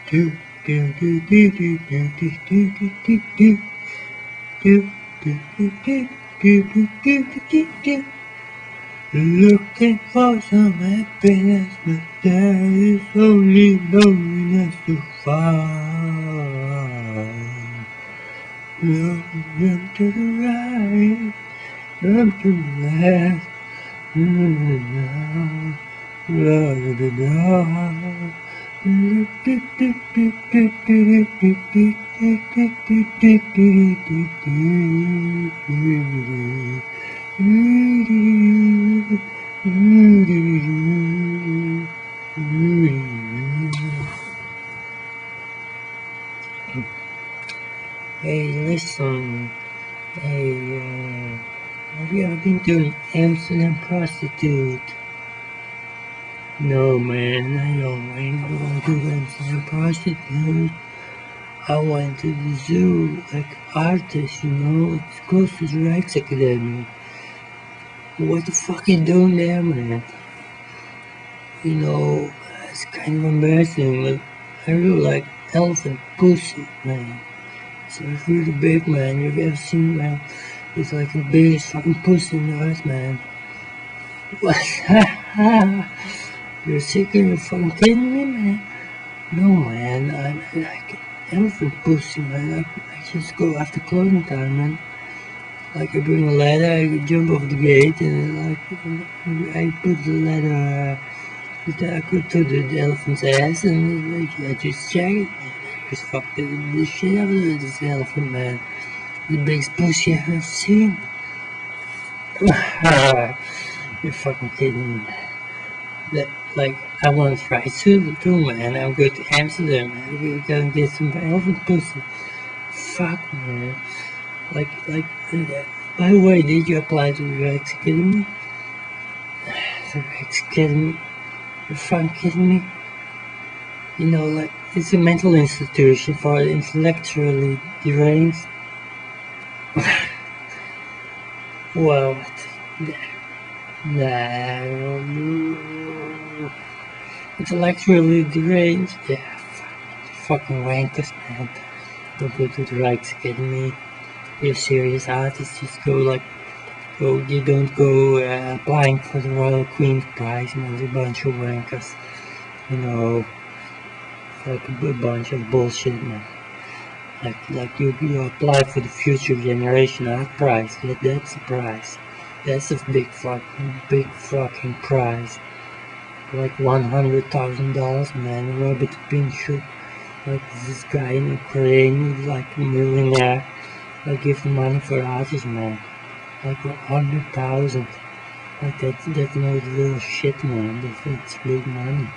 do do do do do do do do do do do do do do do do do do do. Looking for some happiness, but there is only loneliness to find. Looking to the right, look to the left, Hey, listen. Hey, have you ever been to an Amsterdam prostitute? No, man, I ain't going to Amsterdam prostitute. I went to the zoo, like artists, it's close to the Rijks Academy. What the fuck you doing there, man? It's kind of embarrassing, but I really like elephant pussy, man. So it's really big, man. You've ever seen, man? It's like the biggest fucking pussy in the earth, man. What? You're sick and you're fucking kidding me, man? No, man. I like elephant pussy, man. I just go after closing time, man. Like I bring a ladder, I jump off the gate, and I put the ladder I could to the elephant's ass, and I just check it. I just fuck the shit out of this elephant, man. The biggest pussy I've ever seen. You're fucking kidding me. I want to try too, man. I'm going to Amsterdam, man. We're gonna get some elephant pussy. Fuck, man. By the way, did you apply to the Rijks Academy? The Rijks Academy? You're fucking kidding me? It's a mental institution for intellectually deranged. Well, intellectually deranged? Yeah, fucking wankers, man. Don't go to the Rijks Academy. You're serious artists, just you don't go applying for the Royal Queen's Prize, man. There's a bunch of wankers. Like a bunch of bullshit, man. Like you apply for the Future Generation Art Prize. That's the prize. That's a big fucking prize. Like $100,000, man. Robert Pinchuk, like this guy in Ukraine, who's like a millionaire. Like give money for artists, man. Like 100,000. Like that's no little shit, man. That's big money.